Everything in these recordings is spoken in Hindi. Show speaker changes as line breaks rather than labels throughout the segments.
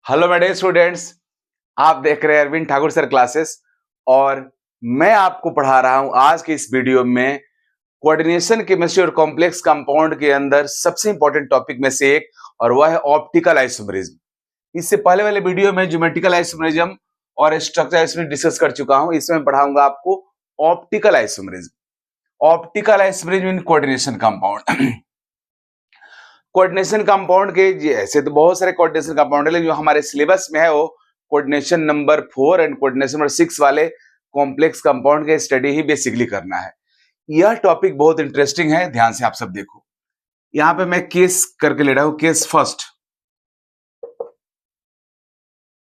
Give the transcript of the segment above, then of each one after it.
हेलो माय डियर स्टूडेंट्स, आप देख रहे हैं अरविंद ठाकुर सर क्लासेस और मैं आपको पढ़ा रहा हूं आज की इस वीडियो में कोऑर्डिनेशन केमिस्ट्री और कॉम्प्लेक्स कंपाउंड के अंदर सबसे इंपॉर्टेंट टॉपिक में से एक, और वह है ऑप्टिकल आइसोमेरिज्म। इससे पहले वाले वीडियो में ज्योमेट्रिकल आइसोमेरिज्म और स्ट्रक्चर आइसोमेरिज्म डिस्कस कर चुका हूं। इसमें मैं पढ़ाऊंगा आपको optical isomerism. Optical isomerism in coordination compound. Coordination compound के ऐसे तो बहुत सारे कोऑर्डिनेशन कंपाउंड है, लेकिन जो हमारे सिलेबस में है वो coordination number 4 and coordination number 6 वाले कॉम्प्लेक्स कंपाउंड के स्टडी ही बेसिकली करना है। यह टॉपिक बहुत इंटरेस्टिंग है, ध्यान से आप सब देखो। यहां पे मैं केस करके ले रहा हूं, case first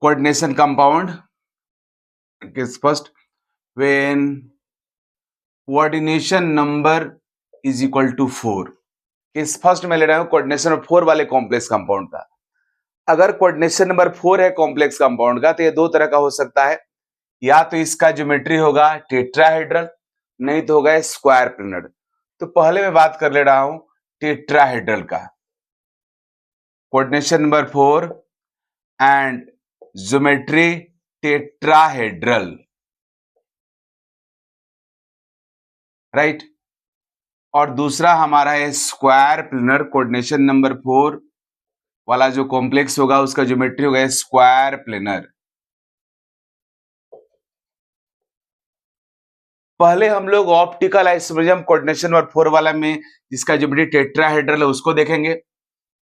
coordination compound, case first when coordination number is equal to 4। Case first में ले रहा हूं कोऑर्डिनेशन नंबर 4 वाले कॉम्प्लेक्स कंपाउंड का। अगर कोऑर्डिनेशन नंबर 4 है कॉम्प्लेक्स कंपाउंड का, तो ये दो तरह का हो सकता है। या तो इसका ज्योमेट्री होगा टेट्राहेड्रल, नहीं तो होगा स्क्वायर प्लेनर। तो पहले मैं बात कर ले रहा हूं टेट्राहेड्रल का। Coordination number 4 and geometry tetrahedral, right. और दूसरा हमारा है स्क्वायर प्लेनर। कोऑर्डिनेशन नंबर 4 वाला जो कॉम्प्लेक्स होगा उसका ज्योमेट्री होगा स्क्वायर प्लेनर। पहले हम लोग ऑप्टिकल आइसोमेरिज्म कोऑर्डिनेशन नंबर 4 वाला में जिसका ज्योमेट्री टेट्राहेड्रल है उसको देखेंगे,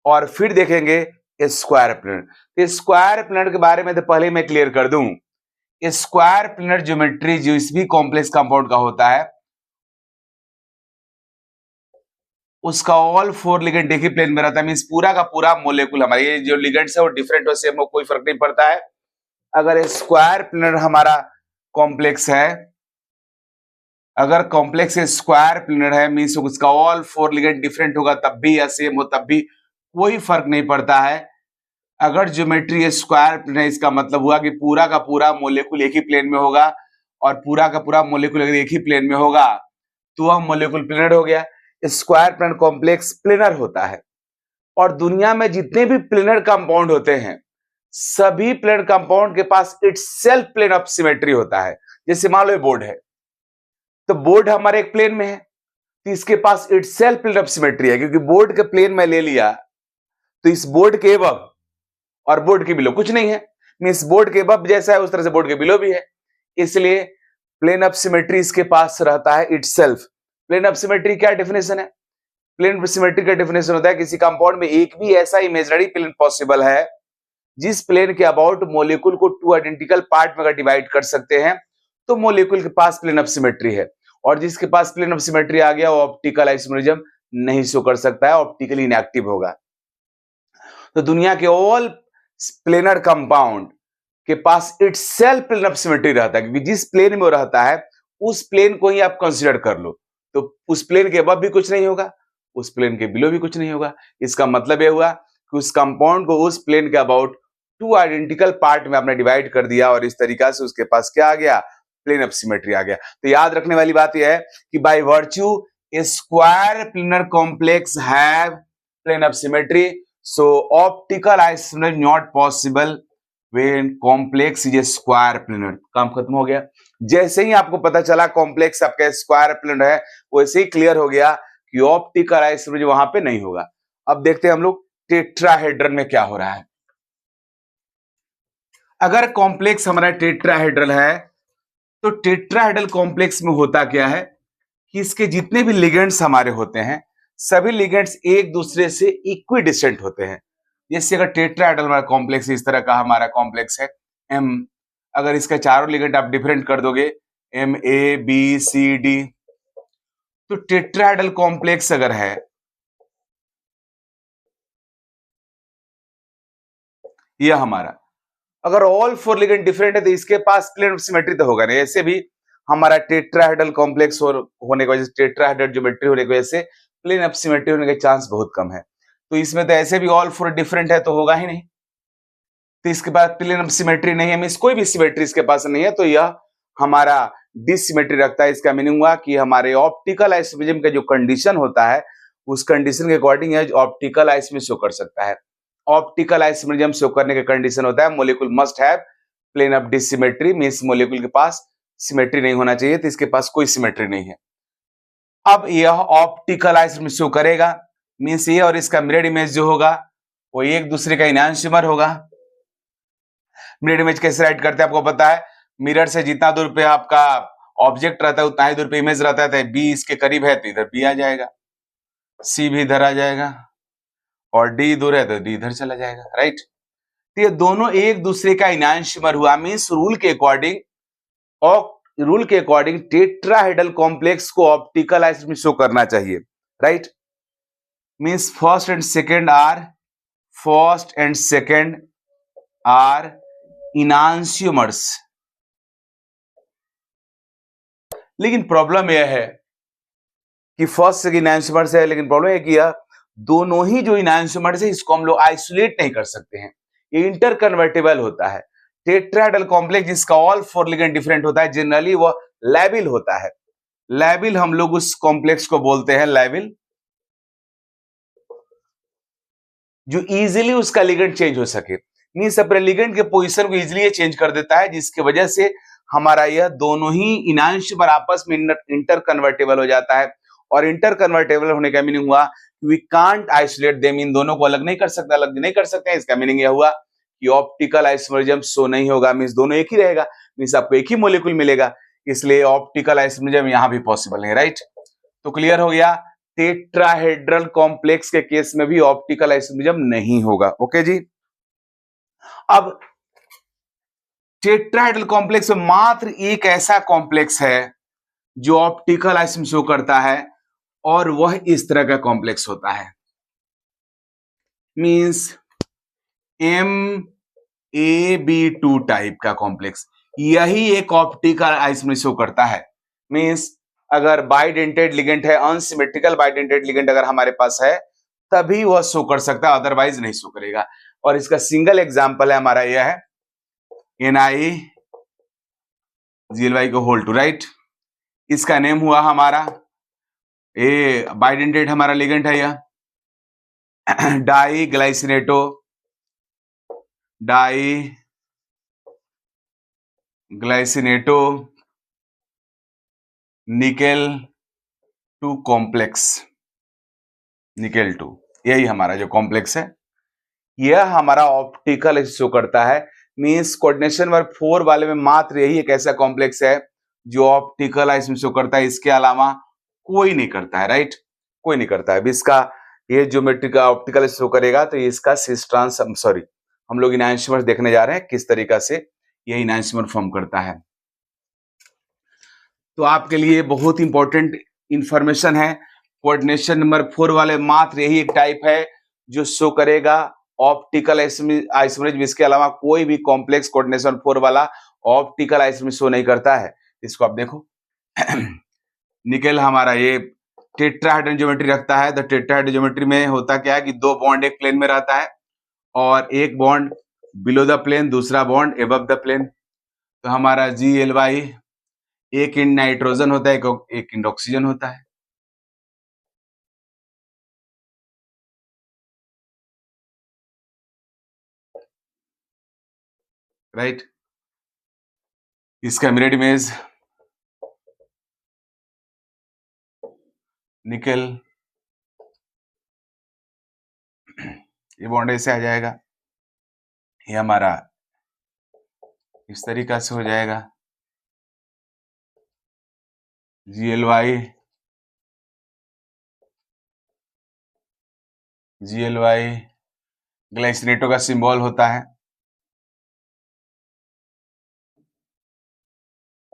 और फिर देखेंगे स्क्वायर प्लेनर। स्क्वायर प्लेनर के बारे में तो पहले मैं क्लियर कर दूं, स्क्वायर प्लेनर ज्योमेट्री जो इस भी कॉम्प्लेक्स कंपाउंड का होता है उसका ऑल 4 लिगेंड एक ही प्लेन में रहता है। मींस पूरा का पूरा मोलेकुल हमारे ये जो लिगेंड्स है वो डिफरेंट हो, सेम हो, कोई फर्क नहीं पड़ता है। अगर स्क्वायर प्लेनर हमारा कॉम्प्लेक्स है, अगर कॉम्प्लेक्स स्क्वायर प्लेनर है मींस उसका ऑल 4 लिगेंड डिफरेंट होगा तब भी, या सेम हो तब भी, कोई फर्क नहीं पड़ता है। अगर ज्योमेट्री स्क्वायर प्लेनर है इसका मतलब हुआ कि पूरा का पूरा मोलेकुल एक ही प्लेन में होगा, और पूरा का पूरा मोलेकुल अगर एक ही प्लेन में होगा तो वह मोलेकुल प्लेनर हो गया। स्क्वायर प्लेनर कॉम्प्लेक्स प्लेनर होता है। और दुनिया में जितने भी प्लेनर कंपाउंड होते हैं सभी प्लेनर कंपाउंड के पास इटसेल्फ प्लेन ऑफ सिमेट्री होता है। जैसे मान लो बोर्ड है, तो बोर्ड हमारे एक प्लेन में है तो इसके पास इटसेल्फ प्लेन ऑफ सिमेट्री है, क्योंकि बोर्ड के प्लेन में ले लिया तो इस बोर्ड के अबव और बोर्ड के बिलो कुछ नहीं है। मींस बोर्ड के अबव जैसा है उस तरह से बोर्ड के बिलो भी है, इसलिए प्लेन ऑफ सिमेट्री इसके पास रहता है इटसेल्फ। प्लेन ऑफ सिमेट्री क्या डेफिनेशन है? प्लेन ऑफ सिमेट्री का डेफिनेशन होता है किसी कंपाउंड में एक भी ऐसा इमेजिनरी प्लेन पॉसिबल है जिस प्लेन के अबाउट मॉलिक्यूल को 2 आइडेंटिकल पार्ट में अगर डिवाइड कर सकते हैं तो मॉलिक्यूल के पास प्लेन ऑफ सिमेट्री है। और जिसके पास प्लेन ऑफ सिमेट्री आ गया वो ऑप्टिकल आइसोमेरिज्म नहीं शो कर सकता है, ऑप्टिकली इनएक्टिव होगा। तो दुनिया के ऑल प्लेनर कंपाउंड के पास इटसेल्फ प्लेन ऑफ सिमेट्री रहता है, क्योंकि जिस प्लेन में वो रहता है उस प्लेन को ही आप कंसीडर कर लो, तो उस प्लेन के अबव भी कुछ नहीं होगा, उस प्लेन के बिलो भी कुछ नहीं होगा। इसका मतलब यह हुआ कि उस कंपाउंड को उस प्लेन के अबाउट 2 आइडेंटिकल पार्ट में आपने डिवाइड कर दिया, और इस तरीका से उसके पास क्या आ गया? प्लेन ऑफ सिमेट्री आ गया। तो याद रखने वाली बात यह है कि by virtue a square planar complex have plane of symmetry, so optical isomerism not possible when complex is a square planar. काम खत्म हो गया। जैसे ही आपको पता चला कॉम्प्लेक्स आपका स्क्वायर प्लेनर है, वैसे ही क्लियर हो गया कि ऑप्टिकल आइसोमेरिज्म वहां पे नहीं होगा। अब देखते हैं हम लोग टेट्राहेड्रल में क्या हो रहा है। अगर कॉम्प्लेक्स हमारा टेट्राहेड्रल है तो टेट्राहेड्रल कॉम्प्लेक्स में होता क्या है कि इसके जितने भी लिगेंड्स हमारे होते हैं सभी लिगेंड्स एक दूसरे से इक्विडिस्टेंट होते हैं। जैसे अगर टेट्राहेड्रल हमारा कॉम्प्लेक्स इस तरह का हमारा कॉम्प्लेक्स है एम, अगर इसका चारों लिगेंड आप डिफरेंट कर दोगे M A B C D, तो टेट्राहेड्रल कॉम्प्लेक्स अगर है यह हमारा, अगर ऑल 4 लिगेंड डिफरेंट है तो इसके पास प्लेन ऑफ सिमेट्री तो होगा नहीं। ऐसे भी हमारा टेट्राहेड्रल कॉम्प्लेक्स होने की वजह से, टेट्राहेड्रल ज्योमेट्री होने की वजह से प्लेन ऑफ सिमेट्री होने के चांस बहुत कम है। तो इसमें तो ऐसे भी ऑल 4 डिफरेंट है तो होगा ही नहीं, तो इसके पास प्लेन ऑफ सिमेट्री नहीं है, मींस कोई भी सिमेट्री इसके पास नहीं है, तो यह हमारा डिसिमेट्री रखता है। इसका मीनिंग हुआ कि हमारे ऑप्टिकल आइसोमेरिज्म का जो कंडीशन होता है उस कंडीशन के अकॉर्डिंग ऑप्टिकल आइसोमेरिज्म शो कर सकता है। ऑप्टिकल आइसोमरिज्म शो करने का कंडीशन होता है molecule must have plane of dissymmetry, means molecule के पास सिमेट्री नहीं होना चाहिए, तो इसके पास कोई सिमेट्री नहीं है। अब यह ऑप्टिकल आइसोमर शो करेगा, मींस ये और इसका मिरर इमेज जो होगा वो एक दूसरे का इनैंशियोमर होगा। मिरर इमेज कैसे राइट करते हैं आपको पता है, मिरर से जितना दूर पे आपका ऑब्जेक्ट रहता है उतना ही दूर पे इमेज रहता है, बी इसके करीब है तो इधर बी आ जाएगा, सी भी इधर आ जाएगा और डी दूर है तो डी इधर चला जाएगा, राइट। तो ये दोनों एक दूसरे का इनैंशियोमर हुआ, मींस रूल के अकॉर्डिंग और रूल के अकॉर्डिंग टेट्राहेड्रल कॉम्प्लेक्स को ऑप्टिकल आइसोमर में शो करना चाहिए, right. Means first and second are enantiomers. लेकिन प्रॉब्लम यह है कि फर्स्ट सेकंड इनैंशियोमर्स है, लेकिन प्रॉब्लम है कि यह दोनों ही जो इनैंशियोमर्स है इसको हम लोग आइसोलेट नहीं कर सकते हैं, ये इंटरकन्वर्टेबल होता है। टेट्राहेड्रल कॉम्प्लेक्स जिसका ऑल फोर लिगेंड डिफरेंट होता है, जनरली वह लैबिल होता है। लैबिल हम लोग उस कॉम्प्लेक्स को बोलते हैं लैबिल, जो इजीली उसका लिगेंड चेंज हो सके, मींस अपने लिगेंड के पोजीशन को इजीली चेंज कर देता है, जिसकी वजह से हमारा यह दोनों ही इनैंशियोमर आपस में इंटरकन्वर्टेबल हो जाता है। और इंटरकन्वर्टेबल होने का मीनिंग हुआ वी कांट आइसोलेट देम, इन दोनों को अलग नहीं कर सकते। इसका मीनिंग यह हुआ कि ऑप्टिकल आइसोमरिज्म शो नहीं होगा, मींस दोनों एक ही रहेगा, मींस आपको एक ही मॉलिक्यूल मिलेगा, इसलिए ऑप्टिकल आइसोमरिज्म यहां भी पॉसिबल नहीं, राइट। तो क्लियर हो गया, टेट्राहेड्रल कॉम्प्लेक्स के केस में भी ऑप्टिकल आइसोमरिज्म नहीं होगा। ओके जी। अब टेट्राहेड्रल कॉम्प्लेक्स में मात्र एक ऐसा कॉम्प्लेक्स है जो ऑप्टिकल आइसोमरिज्म शो करता है, और वह इस तरह का कॉम्प्लेक्स होता है, मींस MAB2 टाइप का कॉम्प्लेक्स, यही एक ऑप्टिकल आइसोमरिज्म शो करता है। मींस अगर बाइडेंटेड लिगेंड है, अनसिमेट्रिकल बाइडेंटेड लिगेंड अगर हमारे पास है तभी वह शो कर सकता है, अदरवाइज नहीं शो करेगा। और इसका सिंगल एग्जांपल है हमारा यह है NiGly को होल टू, राइट। इसका नेम हुआ हमारा ए बाइडेंटेड हमारा लिगेंड है यह डाइग्लाइसिनेटो निकेल 2 कॉम्प्लेक्स, निकेल 2, यही हमारा जो कॉम्प्लेक्स है यह हमारा ऑप्टिकल शो करता है। मींस कोऑर्डिनेशन नंबर 4 वाले में मात्र यही एक ऐसा कॉम्प्लेक्स है जो ऑप्टिकल आइसोमरिज्म शो करता है, इसके अलावा कोई नहीं करता है, राइट, कोई नहीं करता है। अब इसका ये ज्योमेट्री का ऑप्टिकल शो करेगा तो इसका सिस्ट्रांस सॉरी हम लोग इनैंशियोमर देखने जा रहे हैं किस तरीका से ये इनैंशियोमर फॉर्म करता है। तो आपके लिए बहुत इंपॉर्टेंट इंफॉर्मेशन है, कोऑर्डिनेशन नंबर 4 वाले मात्र यही एक टाइप है जो शो करेगा ऑप्टिकल आइसोमरिज्म, इसके अलावा कोई भी कॉम्प्लेक्स कोऑर्डिनेशन 4 वाला ऑप्टिकल आइसोमरिज्म शो नहीं करता है। इसको आप देखो निकेल हमारा ये टेट्राहेड्रल ज्योमेट्री रखता है, तो टेट्राहेड्रल ज्योमेट्री में होता क्या है कि 2 बॉन्ड एक प्लेन में रहता है और एक बॉन्ड बिलो द प्लेन, दूसरा बॉन्ड एबव द प्लेन। तो हमारा GLY एक इन नाइट्रोजन होता है, एक इन ऑक्सीजन होता है, राइट। इसका मिरर इमेज निकेल, ये बॉन्ड ऐसे आ जाएगा, ये हमारा इस तरीका से हो जाएगा GLY ग्लाइसिनेटो का सिंबल होता है।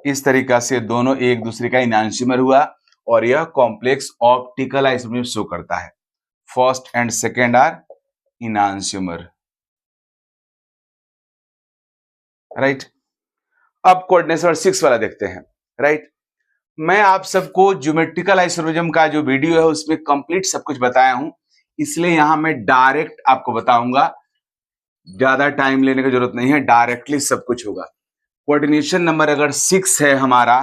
इस तरीका से दोनों एक दूसरे का इनैंशियोमर हुआ और यह कॉम्प्लेक्स ऑप्टिकल आइसोमरिज्म शो करता है। First and second are enantiomer, right. अब कोऑर्डिनेशन नंबर 6 वाला देखते हैं, राइट। मैं आप सबको ज्योमेट्रिकल आइसोमरिज्म का जो वीडियो है उसमें कंप्लीट सब कुछ बताया हूं, इसलिए यहां मैं डायरेक्ट आपको बताऊंगा, ज्यादा टाइम लेने की जरूरत नहीं है, डायरेक्टली सब कुछ होगा। कोऑर्डिनेशन नंबर अगर 6 है हमारा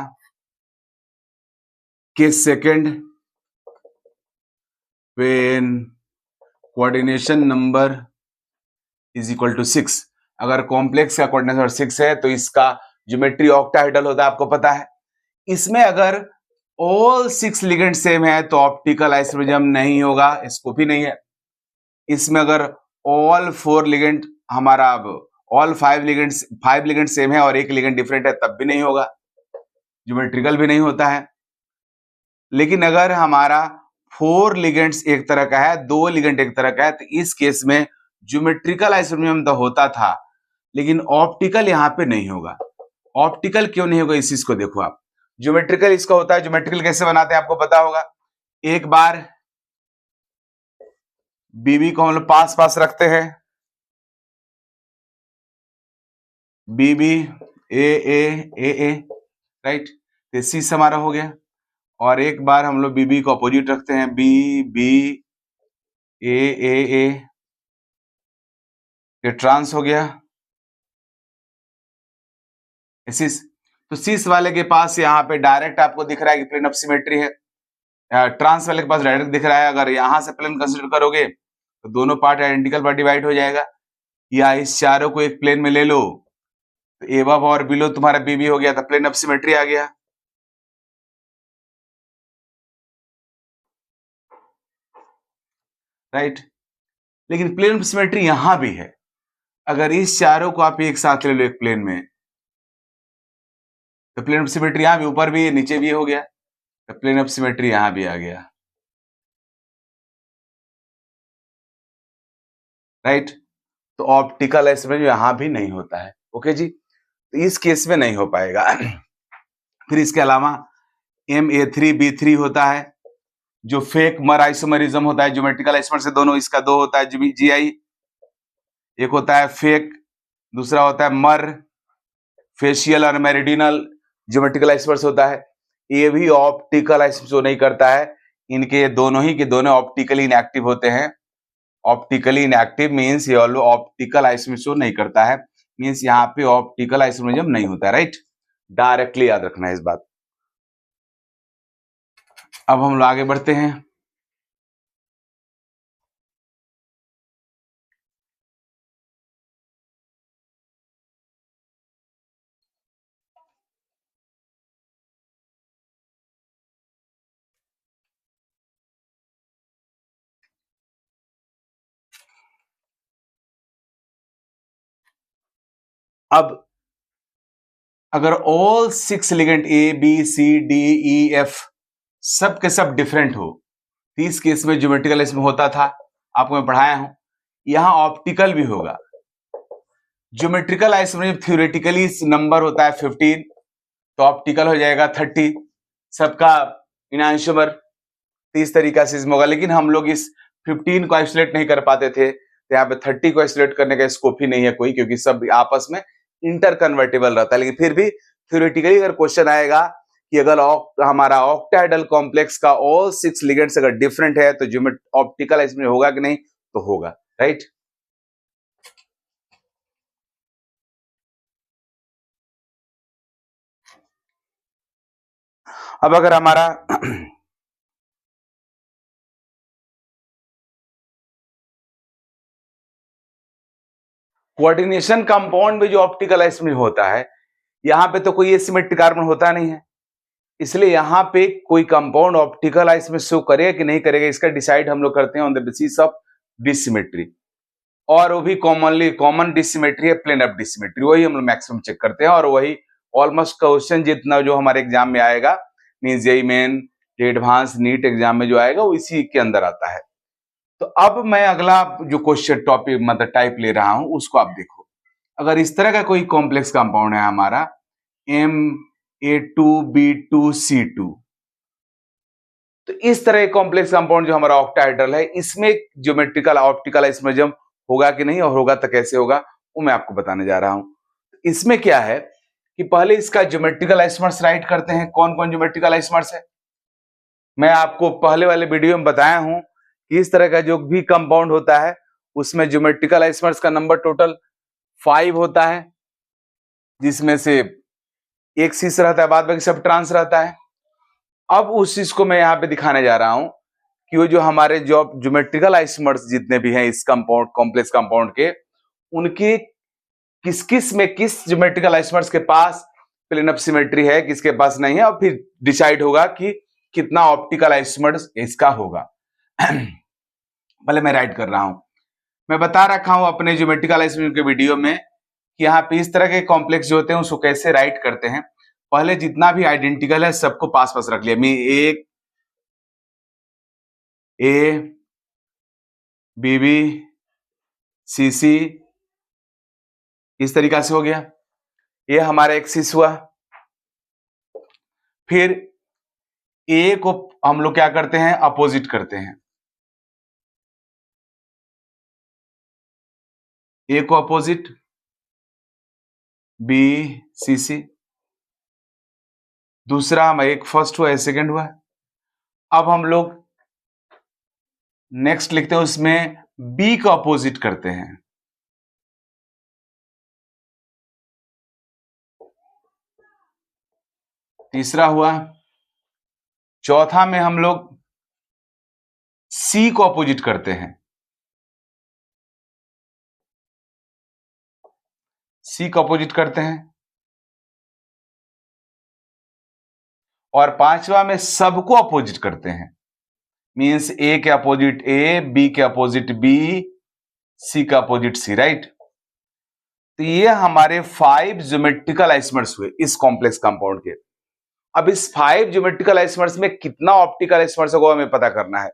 के second when coordination number is equal to 6। अगर कॉम्प्लेक्स का कोऑर्डिनेट नंबर 6 है तो इसका ज्योमेट्री ऑक्टाहेड्रल होता है, आपको पता है। इसमें अगर ऑल 6 लिगेंड सेम है तो ऑप्टिकल आइसोमरिज्म नहीं होगा, स्कोप ही नहीं है। इसमें अगर ऑल 4 लिगेंड हमारा ऑल 5 लिगेंड सेम है और एक लिगेंड डिफरेंट है तब भी नहीं होगा, ज्योमेट्रिकल भी नहीं होता है। लेकिन अगर हमारा 4 लिगेंड्स एक तरह का है, 2 लिगेंड एक तरह का है, तो इस केस में ज्योमेट्रिकल आइसोमरिज्म तो होता था लेकिन ऑप्टिकल यहां पे नहीं होगा। ऑप्टिकल क्यों नहीं होगा इस चीज को देखो आप। ज्योमेट्रिकल इसका होता है, ज्योमेट्रिकल कैसे बनाते हैं आपको पता होगा। एक बार बीबी को हम लोग पास पास रखते हैं, बीबी ए ए ए ए, राइट, तो सी से हमारा हो गया। और एक बार हम लोग बीबी को अपोजिट रखते हैं, बी बी ए ए ए, ये ट्रांस हो गया। सिस, तो सिस वाले के पास यहाँ पे डायरेक्ट आपको दिख रहा है कि प्लेन ऑफ सिमेट्री है, ट्रांस वाले के पास डायरेक्ट दिख रहा है। अगर यहां से प्लेन कंसीडर करोगे तो दोनों पार्ट आइडेंटिकल पर डिवाइड हो जाएगा। या इस चारों को एक प्लेन में ले लो तो एबव और बिलो तुम्हारा बीबी हो गया, तो प्लेन ऑफ सिमेट्री आ गया। राइट, लेकिन प्लेन ऑफ सिमेट्री यहां भी है। अगर इस चारों को आप एक साथ ले लो एक प्लेन में तो प्लेन ऑफ सिमेट्री यहां भी, ऊपर भी नीचे भी हो गया, तो प्लेन ऑफ सिमेट्री यहां भी आ गया। राइट, तो ऑप्टिकल आइसोमरिज्म यहां भी नहीं होता है। ओके जी, तो इस केस में नहीं हो पाएगा। फिर इसके अलावा MA3B3 होता है जो फेक मर आइसोमरिज्म होता है, ज्योमेट्रिकल आइसोमर से दोनों, इसका दो होता है GI, एक होता है फेक, दूसरा होता है मर। फेशियल और मेरिडिनल ज्योमेट्रिकल आइसोमर्स होता है, ये भी ऑप्टिकल आइसोमर शो नहीं करता है। इनके दोनों ही के दोनों ऑप्टिकली इनएक्टिव होते हैं। ऑप्टिकली इनएक्टिव मींस ये ऑप्टिकल आइसोमर शो नहीं करता है, मींस यहाँ पे ऑप्टिकल आइसोमरिज्म नहीं होता है। राइट, डायरेक्टली याद रखना है इस बात। अब हम लोग आगे बढ़ते हैं। अब अगर ऑल 6 लिगेंड ABCDEF सब के सब डिफरेंट हो तो इस केस में ज्योमेट्रिकल इसमें होता था, आपको मैं पढ़ाया हूं। यहां ऑप्टिकल भी होगा। ज्योमेट्रिकल आइसोमरिज्म थ्योरेटिकली नंबर होता है 15, तो ऑप्टिकल हो जाएगा 30, सबका इनआइसोमर 30 तरीका से इसमें होगा। लेकिन हम लोग इस 15 को आइसोलेट नहीं कर पाते थे, तो यहाँ पे 30 को आइसोलेट करने का स्कोप ही नहीं है कोई, क्योंकि सब आपस में इंटर कन्वर्टेबल रहता है। लेकिन फिर भी थ्योरेटिकली अगर क्वेश्चन आएगा कि अगर हमारा ऑक्टाहेड्रल कॉम्प्लेक्स का ऑल 6 लिगेंड्स अगर डिफरेंट है तो ऑप्टिकल इसमें होगा कि नहीं, तो होगा। राइट, अब अगर हमारा कोऑर्डिनेशन कंपाउंड में जो ऑप्टिकल आइसोमर होता है, यहां पे तो कोई एसिमेट्रिक कार्बन होता नहीं है, इसलिए यहां पे कोई कंपाउंड ऑप्टिकल आइसोमर शो करेगा कि नहीं करेगा, इसका डिसाइड हम लोग करते हैं on the basis of dissymmetry. और वो भी कॉमन डिसिमेट्री है, प्लेन ऑफ डिसिमेट्री, वही हम लोग मैक्सिमम चेक करते हैं। और वही ऑलमोस्ट क्वेश्चन जितना जो हमारे एग्जाम में आएगा, means JEE Main, advance, NEET exam में जो आएगा वो इसी के अंदर आता है। तो अब मैं अगला जो क्वेश्चन टॉपिक मतलब टाइप ले रहा हूं उसको आप देखो। अगर इस तरह का कोई कॉम्प्लेक्स कंपाउंड है हमारा MA2B2C2, तो इस तरह का कॉम्प्लेक्स कंपाउंड जो हमारा ऑक्टाहेड्रल है, इसमें ज्योमेट्रिकल ऑप्टिकल आइसोमरिज्म होगा कि नहीं, और होगा तो कैसे होगा, वो मैं आपको बताने जा रहा हूं। इसमें क्या है कि पहले इसका ज्योमेट्रिकल आइसोमर्स राइट करते हैं। कौन कौन ज्योमेट्रिकल आइसोमर्स है, मैं आपको पहले वाले वीडियो में बताया हूं कि इस तरह का जो भी कंपाउंड होता है उसमें ज्योमेट्रिकल आइसोमर्स का नंबर टोटल 5 होता है, जिसमें से एक सिस रहता है, बाद बाकी सब ट्रांस रहता है। अब उस चीज को मैं यहां पे दिखाने जा रहा हूं कि वो जो हमारे जो ज्योमेट्रिकल आइसोमर्स जितने भी हैं इस कंपाउंड कॉम्प्लेक्स कंपाउंड के, उनके किस किस में किस ज्योमेट्रिकल आइसोमर्स के पास प्लेन ऑफ सिमेट्री है, किसके पास नहीं है, और फिर डिसाइड होगा कि कितना ऑप्टिकल आइसोमर्स इसका होगा। पहले मैं राइट कर रहा हूं, मैं बता रखा हूं अपने ज्योमेट्रिकल आइसोमर के वीडियो में कि यहाँ पे इस तरह के कॉम्प्लेक्स जो होते हैं उसको कैसे राइट करते हैं। पहले जितना भी आइडेंटिकल है सबको पास पास रख लिया, मैं एक ए बी बी सी सी इस तरीका से हो गया, ये हमारा एक्सिस हुआ। फिर ए को हम लोग क्या करते हैं, अपोजिट करते हैं, ए को अपोजिट, बी सी सी, दूसरा हम एक फर्स्ट हुआ, सेकंड हुआ। अब हम लोग नेक्स्ट लिखते हैं, उसमें बी को अपोजिट करते हैं, तीसरा हुआ। चौथा में हम लोग सी को अपोजिट करते हैं, सी को अपोजिट करते हैं। और पांचवा में सबको अपोजिट करते हैं, मींस ए के अपोजिट ए, बी के अपोजिट बी, सी का अपोजिट सी, राइट। तो ये हमारे 5 ज्योमेट्रिकल आइसोमर्स हुए इस कॉम्प्लेक्स कंपाउंड के। अब इस 5 ज्योमेट्रिकल आइसोमर्स में कितना ऑप्टिकल आइसोमर्स होगा हमें पता करना है।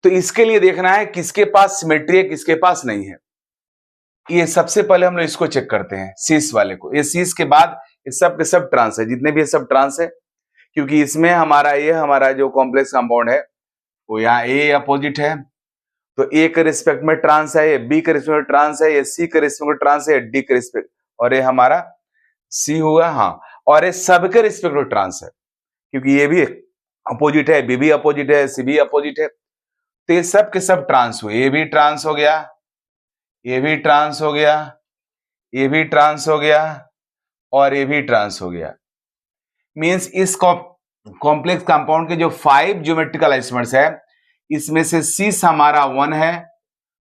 तो इसके लिए देखना है किसके पास सिमेट्री है, किसके पास नहीं है। ये सबसे पहले हम लोग इसको चेक करते हैं, सीस वाले को। ये सीस के बाद ये सब के सब ट्रांस है, जितने भी ये सब ट्रांस है, क्योंकि इसमें हमारा जो कॉम्प्लेक्स कंपाउंड है वो यहाँ ए अपोजिट है, तो ए के रिस्पेक्ट में ट्रांस है, ये बी के रिस्पेक्ट में ट्रांस है, ये सी के रिस्पेक्ट में ट्रांस है, डी के रिस्पेक्ट, और ये हमारा सी हुआ, हाँ। और ये सबके रिस्पेक्ट में ट्रांस है, क्योंकि ये भी अपोजिट है, बी भी अपोजिट है, सी भी अपोजिट है, तो ये सब के सब ट्रांस हुए। ये भी ट्रांस हो गया, ये भी ट्रांस हो गया, ये भी ट्रांस हो गया, और ये भी ट्रांस हो गया। मींस इस कॉम्प्लेक्स कंपाउंड के जो 5 ज्योमेट्रिकल आइसोमर्स है, इसमें से 6 हमारा 1 है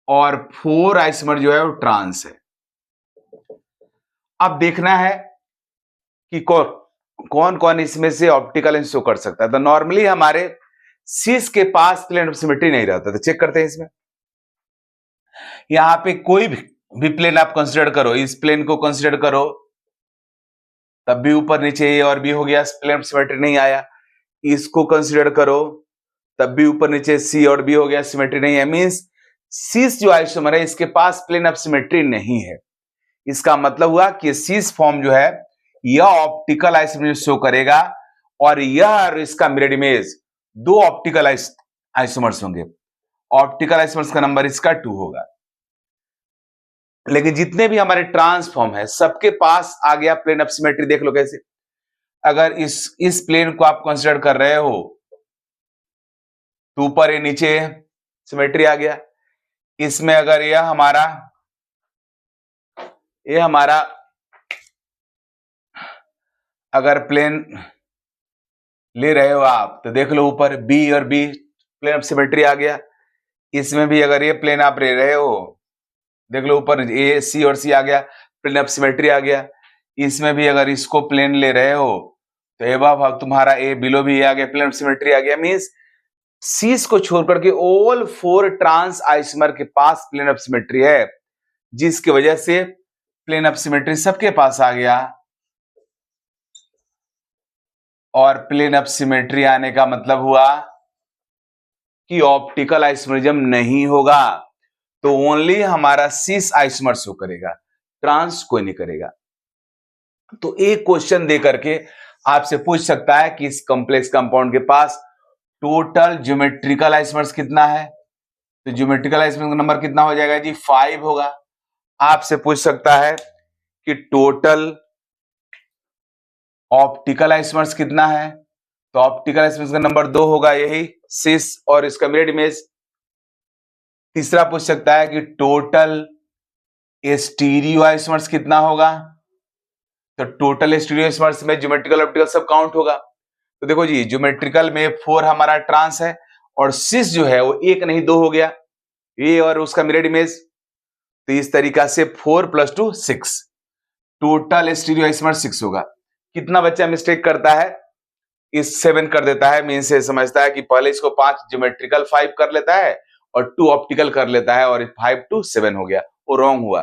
और 4 आइसोमर जो है वो ट्रांस है। अब देखना है कि कौन कौन इसमें से ऑप्टिकल शो कर सकता है। तो नॉर्मली हमारे 6 के पास प्लेन ऑफ सिमेट्री नहीं रहता, तो चेक करते हैं इसमें। यहां पे कोई भी प्लेन आप कंसीडर करो, इस प्लेन को कंसीडर करो, तब भी ऊपर नीचे ए और बी हो गया, प्लेन ऑफ सिमेट्री नहीं आया। इसको कंसीडर करो, तब भी ऊपर नीचे सी और बी हो गया, सिमेट्री नहीं है। मींस सीस जो आइसोमर है इसके पास प्लेन ऑफ सिमेट्री नहीं है। इसका मतलब हुआ कि सीस फॉर्म जो है यह ऑप्टिकल आइसोमर शो करेगा, और यह और इसका मिरर इमेज 2 ऑप्टिकल आइसोमर्स होंगे। ऑप्टिकल आइसोमर्स का नंबर इसका 2 होगा। लेकिन जितने भी हमारे ट्रांसफॉर्म है सबके पास आ गया प्लेन ऑफ सिमेट्री। देख लो कैसे, अगर इस प्लेन को आप कंसीडर कर रहे हो तो ऊपर ये नीचे सिमेट्री आ गया। इसमें अगर यह हमारा अगर प्लेन ले रहे हो आप, तो देख लो ऊपर बी और बी प्लेन ऑफ सिमेट्री आ गया। इसमें भी अगर ये प्लेन आप ले रहे हो, देख लो ऊपर ए सी और सी आ गया, प्लेन ऑफ सिमेट्री आ गया। इसमें भी अगर इसको प्लेन ले रहे हो तो एबव तुम्हारा ए, बिलो भी आ गया, प्लेन ऑफ सिमेट्री आ गया। मींस सीस को छोड़ करके ऑल 4 ट्रांस आइसोमर के पास प्लेन ऑफ सिमेट्री है, जिसकी वजह से प्लेन ऑफ सिमेट्री सबके पास आ गया। और प्लेन ऑफ सिमेट्री आने का मतलब हुआ कि ऑप्टिकल आइसोमरिज्म नहीं होगा, तो ओनली हमारा सीस आइसोमर शो करेगा, ट्रांस कोई नहीं करेगा। तो एक क्वेश्चन दे करके आपसे पूछ सकता है कि इस कॉम्प्लेक्स कंपाउंड के पास टोटल ज्योमेट्रिकल आइसोमर्स कितना है। तो ज्योमेट्रिकल आइसोमर का नंबर कितना हो जाएगा जी, 5 होगा। आपसे पूछ सकता है कि टोटल ऑप्टिकल आइसोमर्स कितना है, तो ऑप्टिकल आइसोमर्स का नंबर 2 होगा, यही सिस और इसका मिरर इमेज। तीसरा पूछ सकता है कि टोटल स्टीरियो आइसोमर्स कितना होगा, तो टोटल स्टीरियो आइसोमर्स में ज्योमेट्रिकल ऑप्टिकल सब काउंट होगा। तो देखो जी, ज्योमेट्रिकल में 4 हमारा ट्रांस है, और सिस जो है वो 1 नहीं 2 हो गया, ये और उसका मिरर इमेज। तो इस तरीका से 4 + 2 6, टोटल स्टीरियोआइसोमर 6 होगा। कितना बच्चा मिस्टेक करता है, इस 7 कर देता है, मीन से समझता है कि पहले इसको 5 ज्योमेट्रिकल 5 कर लेता है और 2 ऑप्टिकल कर लेता है और 5 to 7 हो गया। वो रॉन्ग हुआ,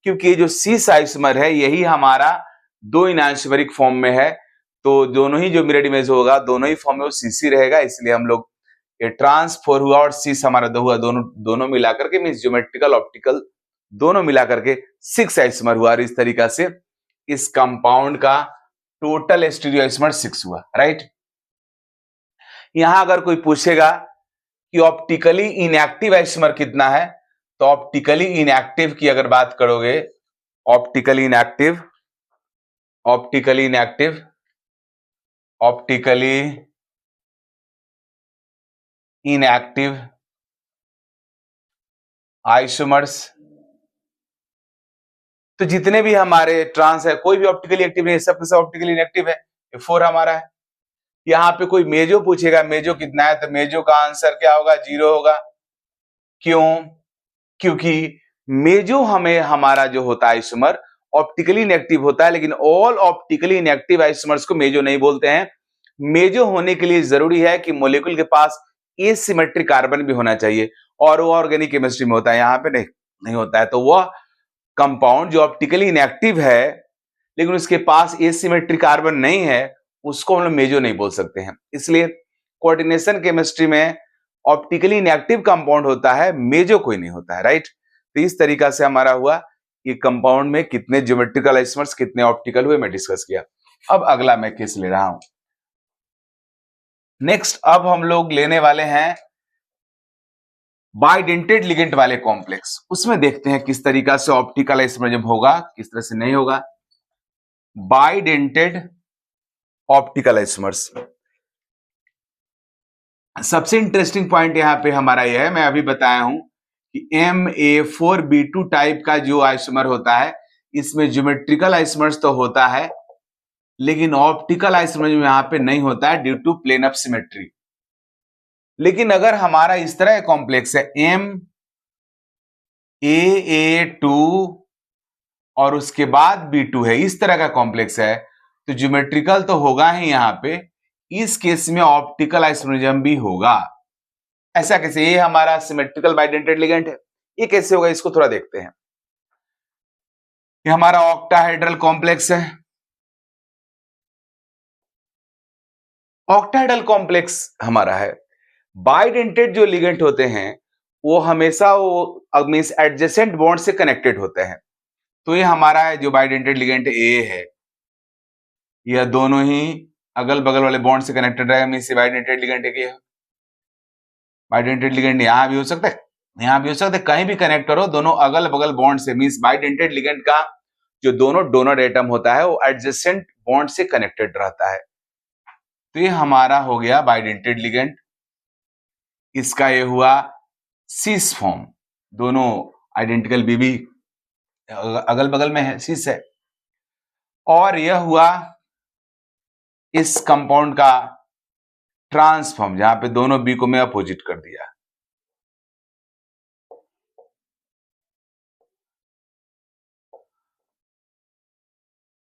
क्योंकि ये जो सिस आइसोमर है यही हमारा 2 इनैंशियोमेरिक फॉर्म में है, तो दोनों ही जो मिरर इमेज होगा दोनों ही फॉर्म में वो सीसी रहेगा, इसलिए हम लोग ये ट्रांस 4 हुआ और सिस हमारा 2 हुआ, दोनों मिलाकर के मीन ज्योमेट्रिकल ऑप्टिकल दोनों मिलाकर के 6 आइसोमर हुआ। और इस तरीका से इस कंपाउंड का टोटल स्टीरियोआइसोमर 6 हुआ, राइट। यहां अगर कोई पूछेगा कि ऑप्टिकली इनएक्टिव आइसोमर कितना है, तो ऑप्टिकली इनएक्टिव की अगर बात करोगे, ऑप्टिकली इनएक्टिव आइसोमर्स, तो जितने भी हमारे ट्रांस है कोई भी ऑप्टिकली एक्टिव नहीं है, सब ऑप्टिकली इनएक्टिव है, ये 4 हमारा है। यहां पे कोई मेजो पूछेगा, मेजो कितना है, तो मेजो का आंसर क्या होगा, 0 होगा। क्यों? क्योंकि मेजो हमें हमारा जो होता है आइसोमर ऑप्टिकली इनएक्टिव होता है, लेकिन ऑल ऑप्टिकली इनएक्टिव आइसोमर्स को मेजो नहीं बोलते हैं। मेजो होने के लिए जरूरी है कि मॉलिक्यूल के पास एसिमेट्रिक कार्बन भी होना चाहिए, और वो ऑर्गेनिक केमिस्ट्री में होता है, यहां पे नहीं होता है। तो वह कंपाउंड जो ऑप्टिकली इनएक्टिव है लेकिन उसके पास एसिमेट्रिक कार्बन नहीं है, उसको हम लोग मेजो नहीं बोल सकते हैं। इसलिए कोऑर्डिनेशन केमिस्ट्री में ऑप्टिकली इनएक्टिव कंपाउंड होता है, मेजो कोई नहीं होता है, राइट। तो इस तरीका से हमारा हुआ कि कंपाउंड में कितने ज्योमेट्रिकल आइसोमर्स कितने ऑप्टिकल हुए, मैं डिस्कस किया। अब अगला मैं केस ले रहा हूं। नेक्स्ट अब हम लोग लेने वाले हैं बाइडेंटेड लिगेंड वाले कॉम्प्लेक्स। उसमें देखते हैं किस तरीका से ऑप्टिकल आइसोमर जब होगा, किस तरह से नहीं होगा। बाइडेंटेड ऑप्टिकल आइसोमर्स, सबसे इंटरेस्टिंग पॉइंट यहां पे हमारा यह है, मैं अभी बताया हूं कि MA4B2 टाइप का जो आइसोमर होता है, इसमें ज्योमेट्रिकल आइसोमर्स तो होता है लेकिन ऑप्टिकल आइसोमर यहां पे नहीं होता है due to plane of symmetry. लेकिन अगर हमारा इस तरह का कॉम्प्लेक्स है MAA2 और उसके बाद B2 है, इस तरह का कॉम्प्लेक्स है, तो ज्योमेट्रिकल तो होगा ही यहां पे, इस केस में ऑप्टिकल आइसोमरिज्म भी होगा। ऐसा कैसे? ये हमारा सिमेट्रिकल बाइडेंटेड लिगेंड है, ये कैसे होगा इसको थोड़ा देखते हैं। ये हमारा ऑक्टाहेड्रल कॉम्प्लेक्स है। ऑक्टाहेड्रल कॉम्प्लेक्स हमारा है। बाइडेंटेड जो लिगेंड होते हैं वो हमेशा वो मींस एडजेसेंट बॉन्ड से कनेक्टेड होते हैं। तो ये हमारा है जो बाइडेंटेड लिगेंड ए है, यह दोनों ही अगल बगल वाले बॉन्ड से कनेक्टेड रहेगा, मींस बाइडेंटेड लिगेंड है। बाइडेंटेड लिगेंड यहां भी हो सकता है, यहां भी हो सकता है, कहीं भी कनेक्ट करो, दोनों अगल बगल बॉन्ड से, मींस बाइडेंटेड लिगेंड का जो दोनों डोनर एटम होता है वो एडजेसेंट बॉन्ड से कनेक्टेड रहता है। तो ये हमारा हो गया बाइडेंटेड लिगेंड। इसका ये हुआ सिस फॉर्म, दोनों आइडेंटिकल बीबी अगल बगल में है, सिस है। और यह हुआ इस कंपाउंड का ट्रांसफॉर्म, जहां पे दोनों बी को मैं अपोजिट कर दिया,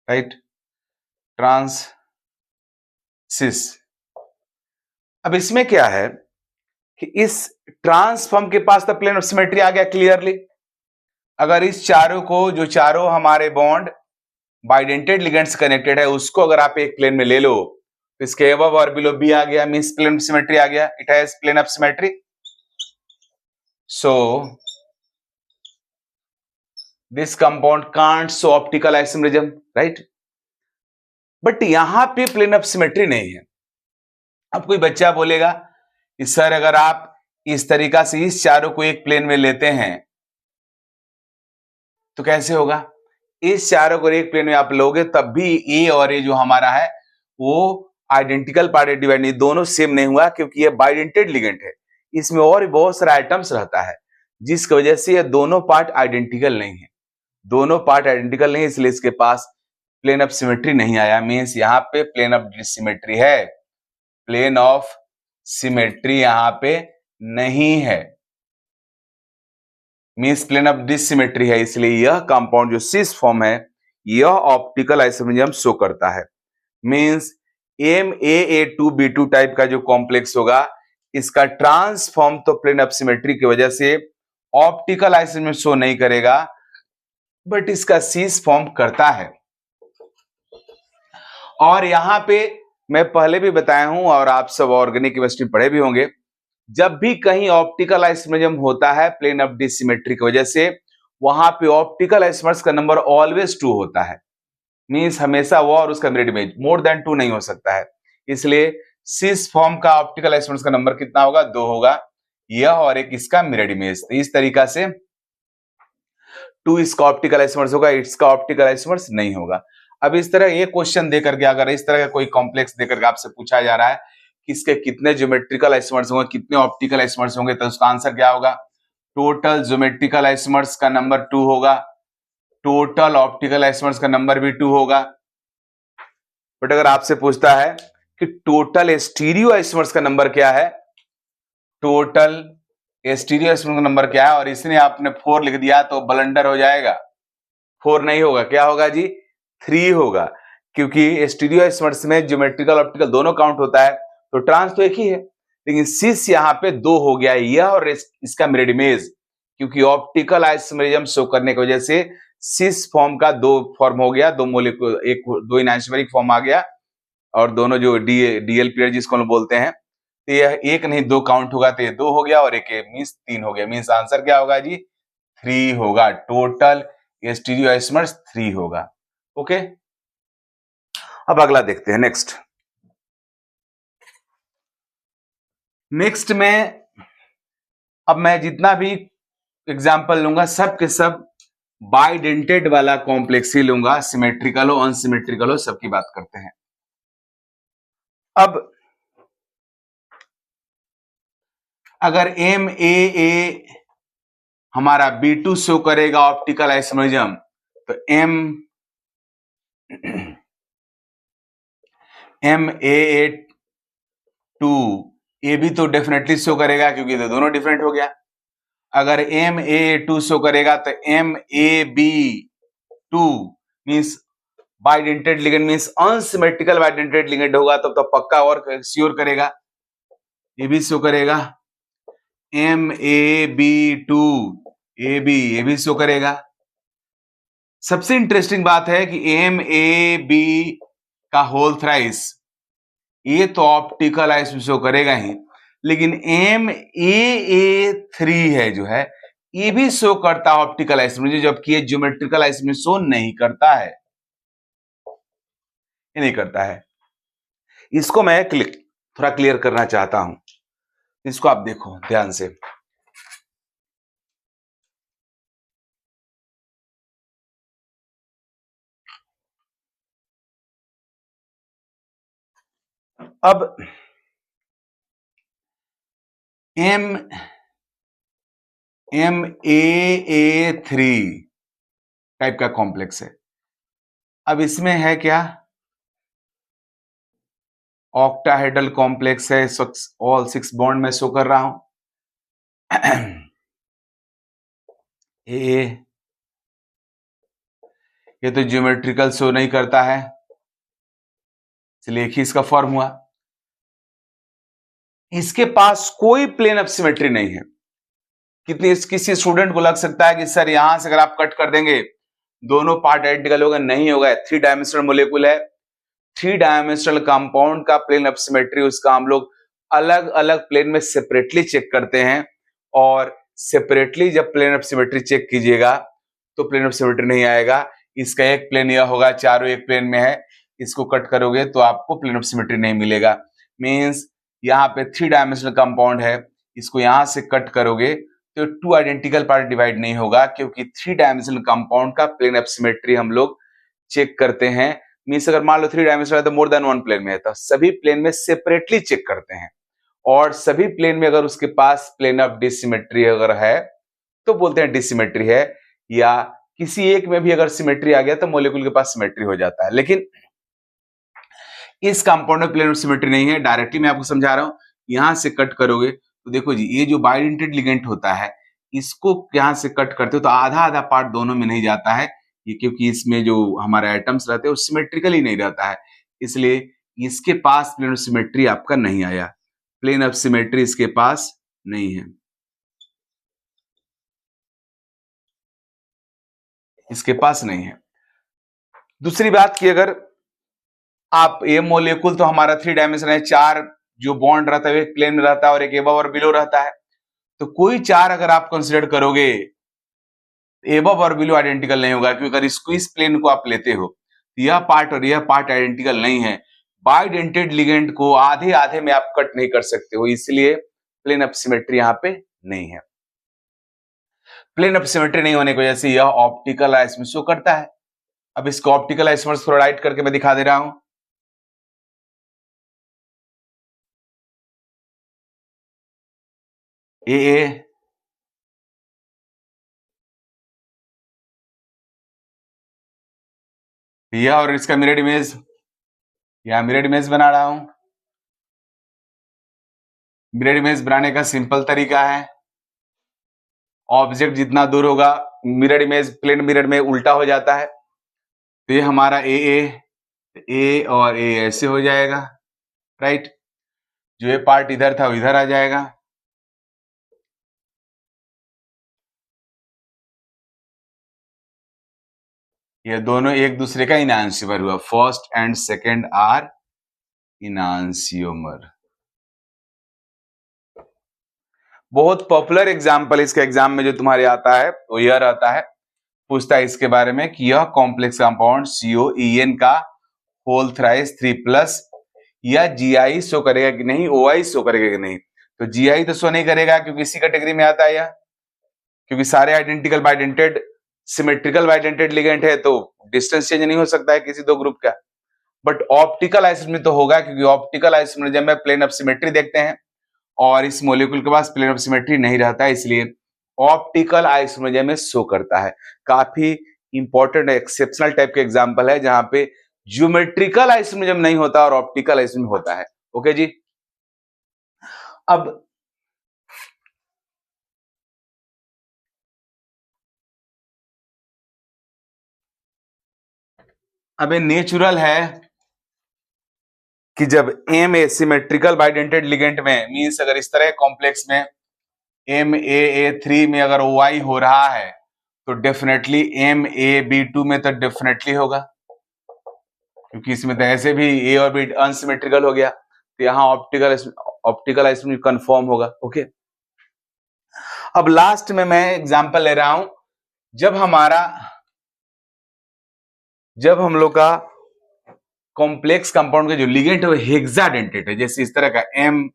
राइट, ट्रांस सिस। अब इसमें क्या है कि इस ट्रांसफॉर्म के पास तो प्लेन ऑफ सिमेट्री आ गया क्लियरली। अगर इस चारों को, जो चारों हमारे बॉन्ड बाइडेंटेड लिगेंड से कनेक्टेड है, उसको अगर आप एक प्लेन में ले लो तो इसके अबव और बिलो बी आ गया, मींस प्लेन ऑफ सिमेट्री आ गया, it has plane of symmetry. So this compound can't show optical isomerism, right. But यहां पे प्लेन ऑफ सिमेट्री नहीं है। अब कोई बच्चा बोलेगा कि सर अगर आप इस तरीका से इस चारों को एक प्लेन में लेते हैं तो कैसे होगा? इस चारों को एक प्लेन में आप लोगे तब भी ए और ए जो हमारा है वो आइडेंटिकल पार्ट डिवाइड नहीं, दोनों सेम नहीं हुआ, क्योंकि ये बाइडेंटेड लिगेंड है, इसमें और भी बहुत सारा आइटम्स रहता है जिसकी वजह से ये दोनों पार्ट आइडेंटिकल नहीं है, दोनों पार्ट आइडेंटिकल नहीं, इसलिए इसके पास प्लेन ऑफ सिमेट्री नहीं आया। मींस यहां पे प्लेन ऑफ सिमेट्री है, प्लेन ऑफ सिमेट्री यहां पे नहीं है। मींस प्लेन ऑफ डिसिमेट्री है, इसलिए यह कंपाउंड जो सिस फॉर्म है यह ऑप्टिकल आइसोमरिज्म शो करता है। मींस MAA2B2 टाइप का जो कॉम्प्लेक्स होगा इसका ट्रांसफॉर्म तो प्लेन ऑफ सिमेट्री की वजह से ऑप्टिकल आइसोमरिज्म शो नहीं करेगा, बट इसका सिस फॉर्म करता है। और यहां पे मैं पहले भी बताया हूं और आप सब ऑर्गेनिक केमिस्ट्री पढ़े भी होंगे, जब भी कहीं ऑप्टिकल आइसोमरिज्म होता है प्लेन ऑफ डिसिमेट्री की वजह से, वहां पे ऑप्टिकल आइसोमर्स का नंबर ऑलवेज 2 होता है। मींस हमेशा वो और उसका मिरर इमेज मोर देन 2 नहीं हो सकता है। इसलिए सिस फॉर्म का ऑप्टिकल आइसोमर्स का नंबर कितना होगा? 2 होगा, यह और एक इसका मिरर इमेज। तो इस तरीका से 2 इसका ऑप्टिकल आइसोमर्स होगा, इसका ऑप्टिकल आइसोमर्स नहीं होगा। अब इस तरह ये क्वेश्चन देकर के, अगर इस तरह का कोई कॉम्प्लेक्स देकर के आपसे पूछा जा रहा है कि इसके कितने ज्योमेट्रिकल आइसोमर्स होंगे, कितने ऑप्टिकल आइसोमर्स होंगे, तो उसका आंसर क्या होगा? टोटल ज्योमेट्रिकल आइसोमर्स का नंबर 2 होगा, टोटल ऑप्टिकल आइसोमर्स का नंबर भी 2 होगा। बट अगर आपसे पूछता है कि टोटल स्टीरियो आइसोमर्स का नंबर क्या है, टोटल स्टीरियो आइसोमर्स का नंबर क्या है, और इसने आपने 4 लिख दिया तो ब्लंडर हो जाएगा। 4 नहीं होगा, क्या होगा जी? 3 होगा, क्योंकि स्टीरियो आइसोमर्स में ज्योमेट्रिकल ऑप्टिकल दोनों काउंट होता है, तो ट्रांस तो एक ही है, लेकिन सिस यहाँ पे 2 हो गया, यह और इसका मिरर इमेज, क्योंकि ऑप्टिकल आइसोमरिज्म शो करने की वजह से सिस फॉर्म का 2 फॉर्म हो गया, 2 मोलिक्यूल, एक 2 एनाइसोमेरिक फॉर्म आ गया, और दोनों जो डीएल पेयर जिसको हम बोलते हैं, तो यह एक नहीं 2 काउंट होगा, तो ये 2 हो गया और एक मींस 3 हो गया। मींस आंसर क्या होगा जी? 3 होगा, टोटल स्टीरियो आइसोमर्स 3 होगा। ओके, अब अगला देखते हैं। नेक्स्ट में अब मैं जितना भी एग्जांपल लूंगा सब के सब बाइडेंटेड वाला कॉम्प्लेक्स ही लूंगा, सिमेट्रिकल हो अनसिमेट्रिकल हो, सबकी बात करते हैं। अब अगर MAA हमारा B2 शो करेगा ऑप्टिकल आइसोमरिज्म, तो MAA2 ये भी तो डेफिनेटली शो करेगा, क्योंकि तो दोनों डिफरेंट हो गया। अगर MAA2 शो करेगा तो MAB2 means bidentate ligand, means unsymmetrical bidentate ligand होगा, तब तो पक्का और श्योर करेगा, ये भी शो करेगा। MAB2 ये भी शो करेगा। सबसे इंटरेस्टिंग बात है कि MAB का होल थ्राइस ये तो ऑप्टिकल आइसोमर शो करेगा ही, लेकिन MAA3 है जो है ये भी शो करता है ऑप्टिकल आइसोमर, जबकि ये ज्योमेट्रिकल आइसोमर शो नहीं करता है, ये नहीं करता है। इसको मैं थोड़ा क्लियर करना चाहता हूं, इसको आप देखो ध्यान से। अब MAA3 टाइप का कॉम्प्लेक्स है। अब इसमें है क्या? ऑक्टाहेड्रल कॉम्प्लेक्स है, ऑल 6 बॉन्ड में शो कर रहा हूं। ये तो ज्योमेट्रिकल शो नहीं करता है, इसलिए एक ही इसका फॉर्म हुआ। इसके पास कोई प्लेन ऑफ सिमेट्री नहीं है। किसी स्टूडेंट को लग सकता है कि सर यहां से अगर आप कट कर देंगे दोनों पार्ट आइडेंटिकल होगा, नहीं होगा। 3 डायमेंशनल मोलेक्यूल है, 3 डायमेंशनल कंपाउंड का प्लेन ऑफ सिमेट्री उसका हम लोग अलग अलग प्लेन में सेपरेटली चेक करते हैं, और सेपरेटली जब प्लेन ऑफ सिमेट्री चेक कीजिएगा तो प्लेन ऑफ सिमेट्री नहीं आएगा। इसका एक प्लेन यह होगा, चारों एक प्लेन में है, इसको कट करोगे तो आपको प्लेन ऑफ सिमेट्री नहीं मिलेगा। मींस यहाँ पे 3 डायमेंशनल कंपाउंड है, इसको यहां से कट करोगे तो 2 आइडेंटिकल पार्ट डिवाइड नहीं होगा, क्योंकि 3 डायमेंशनल कंपाउंड का प्लेन ऑफ सिमेट्री हम लोग चेक करते हैं। मींस अगर मान लो 3 डायमेंशनल है तो मोर देन 1 प्लेन में है, तो सभी प्लेन में सेपरेटली चेक करते हैं, और सभी प्लेन में अगर उसके पास प्लेन ऑफ डिसिमेट्री अगर है तो बोलते हैं डिसिमेट्री है, या किसी एक में भी अगर सिमेट्री आ गया तो मॉलिक्यूल के पास सिमेट्री हो जाता है। लेकिन इस कंपाउंड में प्लेन ऑफ सिमेट्री नहीं है। डायरेक्टली मैं आपको समझा रहा हूं, यहां से कट करोगे तो देखो जी, ये जो बाइडेंटेड लिगेंड होता है इसको यहां से कट करते हो तो आधा आधा पार्ट दोनों में नहीं जाता है, ये क्योंकि इसमें जो हमारे एटम्स रहते हैं वो सिमेट्रिकली नहीं रहता है, इसलिए इसके पास प्लेन ऑफ सिमेट्री आपका नहीं आया, प्लेन ऑफ सिमेट्री इसके पास नहीं है, इसके पास नहीं है। दूसरी बात कि अगर आप ये मोलिक्यूल तो हमारा 3 डायमेंशन है, 4 जो बॉन्ड रहता है एक प्लेन में रहता है और एक एबव और बिलो रहता है, तो कोई 4 अगर आप कंसीडर करोगे एबव और बिलो आइडेंटिकल नहीं होगा, क्योंकि अगर स्क्वीज प्लेन को आप लेते हो तो यह पार्ट और यह पार्ट आइडेंटिकल नहीं है, बाइडेंटेड लिगेंड को आधे आधे में आप कट नहीं कर सकते हो, इसलिए प्लेन ऑफ सिमेट्री यहां पे नहीं है। प्लेन ऑफ सिमेट्री नहीं होने की वजह से यह ऑप्टिकल आइसोमर शो करता है। अब इसको ऑप्टिकल आइसोमर्स थोड़ा राइट करके मैं दिखा दे रहा हूं। ए यह और इसका मिरर इमेज, यहां मिरर इमेज बना रहा हूं। मिरर इमेज बनाने का सिंपल तरीका है, ऑब्जेक्ट जितना दूर होगा मिरर इमेज प्लेन मिरर में उल्टा हो जाता है, तो ये हमारा ए और ए ऐसे हो जाएगा, राइट। जो ये पार्ट इधर था वो इधर आ जाएगा, ये दोनों एक दूसरे का इनांशियोमर हुआ, फर्स्ट एंड सेकेंड आर इनांशियोमर। बहुत पॉपुलर एग्जाम्पल इसके एग्जाम में जो तुम्हारे आता है वो यह रहता है, पूछता है इसके बारे में कि यह कॉम्प्लेक्स कंपाउंड COEN का होल थ्राइस 3+ या GI शो करेगा कि नहीं, OI शो करेगा कि नहीं। तो GI तो शो नहीं करेगा क्योंकि इसी कैटेगरी में आता है यह, क्योंकि सारे identical bidentate symmetrical bidentate ligand है, तो डिस्टेंस चेंज नहीं हो सकता है किसी दो ग्रुप का। बट ऑप्टिकल आइसोमर तो होगा, क्योंकि ऑप्टिकल आइसोमरिज्म में प्लेन ऑफ सिमेट्री देखते हैं और इस मॉलिक्यूल के पास प्लेन ऑफ सिमेट्री नहीं रहता है, इसलिए ऑप्टिकल आइसोमरिज्म में शो करता है। काफी इंपॉर्टेंट एक्सेप्शनल टाइप के एग्जांपल है जहां पे ज्योमेट्रिकल आइसोमरिज्म नहीं होता और ऑप्टिकल आइसोमरिज्म होता है। ओके जी। अब ये नेचुरल है कि जब M A symmetrical bidentate ligand में, मींस अगर इस तरह कॉम्प्लेक्स में MAA3 में अगर OI हो रहा है तो डेफिनेटली MAB2 में तो डेफिनेटली होगा, क्योंकि इसमें तो ऐसे भी A और B अनसिमेट्रिकल हो गया, तो यहाँ ऑप्टिकल आइसोमर कंफर्म होगा। ओके, अब लास्ट में मैं एग्जांपल ले रहा हूं, जब हम लोग का कॉम्प्लेक्स कंपाउंड का जो लिगेंड है वो हेक्साडेंटेड है, जैसे इस तरह का MEDTA,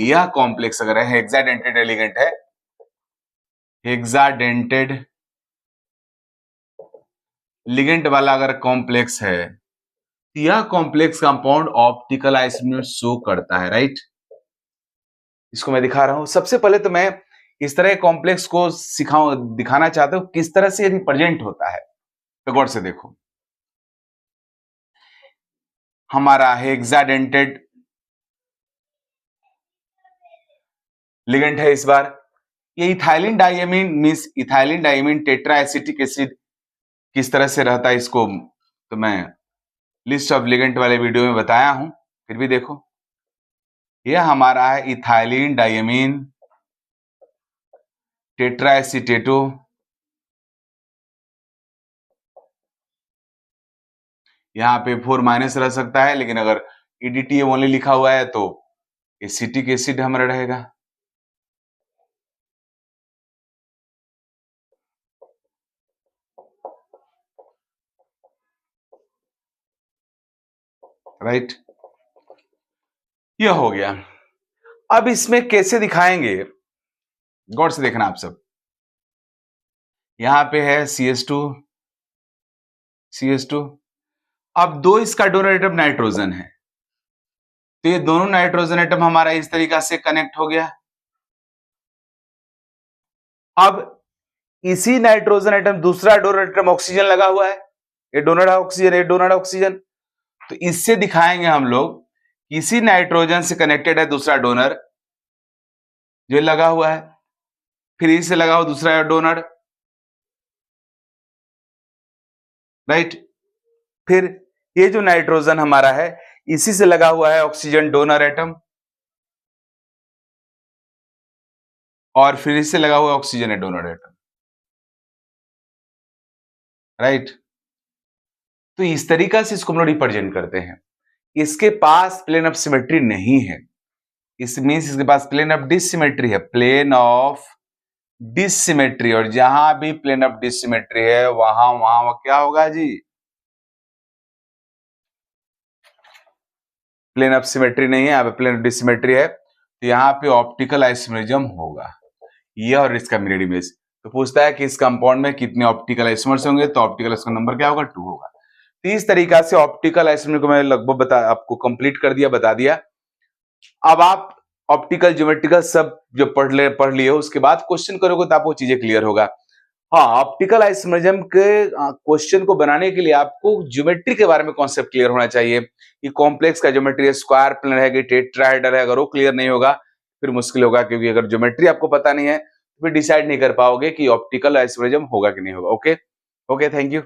यह कॉम्प्लेक्स अगर है हेक्साडेंटेड लिगेंड है, हेक्साडेंटेड लिगेंड वाला अगर कॉम्प्लेक्स है, यह complex compound optical isomer show करता है, राइट। इसको मैं दिखा रहा हूं। सबसे पहले तो मैं इस तरह कॉम्प्लेक्स को दिखाना चाहता हूं किस तरह से रिप्रेजेंट होता है, तो गौर से देखो। हमारा हेक्साडेंटेड लिगेंड है इस बार, ये ethylene diamine means ethylene diamine tetraacetic acid किस तरह से रहता है, इसको तो मैं लिस्ट ऑफ लिगेंड वाले वीडियो में बताया हूं, फिर भी देखो। यह हमारा है इथाइलिन डाइमीन टेट्राएसिटेटो, यहाँ पे 4- रह सकता है, लेकिन अगर EDTA ओनली लिखा हुआ है तो एसिटिक एसिड हमारा रहेगा। राइट, यह हो गया। अब इसमें कैसे दिखाएंगे, गौर से देखना आप सब। यहां पे है CH2, अब दो इसका डोनर एटम नाइट्रोजन है, तो ये दोनों नाइट्रोजन एटम हमारा इस तरीका से कनेक्ट हो गया। अब इसी नाइट्रोजन एटम दूसरा डोनर एटम ऑक्सीजन लगा हुआ है, ये डोनर ऑक्सीजन, ये डोनर ऑक्सीजन, तो इससे दिखाएंगे हम लोग इसी नाइट्रोजन से कनेक्टेड है दूसरा डोनर, जो लगा हुआ है, फिर इससे लगा हुआ दूसरा डोनर, राइट। फिर ये जो नाइट्रोजन हमारा है, इसी से लगा हुआ है ऑक्सीजन डोनर एटम, और फिर इससे लगा हुआ ऑक्सीजन डोनर एटम, राइट। तो इस तरीका से इसको हम लोग रिप्रेजेंट करते हैं। इसके पास प्लेन ऑफ सिमेट्री नहीं है, इस मीन्स इसके पास प्लेन ऑफ डिसिमेट्री है, प्लेन ऑफ डिसिमेट्री। और जहां भी प्लेन ऑफ डिसिमेट्री है वहां वहां क्या होगा जी, प्लेन ऑफ सिमेट्री नहीं है, यहाँ पे प्लेन ऑफ डिसिमेट्री है, तो यहाँ पे ऑप्टिकल आइसोमरिज्म होगा, ये और इसका मिरर इमेज। तो पूछता है कि इस कंपाउंड में कितने ऑप्टिकल आइसोमर्स होंगे, तो ऑप्टिकल इसका नंबर क्या होगा, 2 होगा। तो इस तरीका से ऑप्टिकल आइसोमर को मैं लगभग आपको कंप्लीट कर दिया, बता दिया। अब आप ऑप्टिकल ज्योमेट्रिकल सब जो पढ़ लिए उसके बाद क्वेश्चन करोगे तो आपको चीजें क्लियर होगा। हाँ, ऑप्टिकल आइसोमरिज्म के क्वेश्चन को बनाने के लिए आपको ज्योमेट्री के बारे में कॉन्सेप्ट क्लियर होना चाहिए कि कॉम्प्लेक्स का ज्योमेट्री है, स्क्वायर प्लेन है कि टेट्राहेड्रल है। अगर वो क्लियर नहीं होगा फिर मुश्किल होगा, क्योंकि अगर ज्योमेट्री आपको पता नहीं है तो फिर डिसाइड नहीं कर पाओगे कि ऑप्टिकल आइसोमरिज्म होगा कि नहीं होगा। Okay, thank you.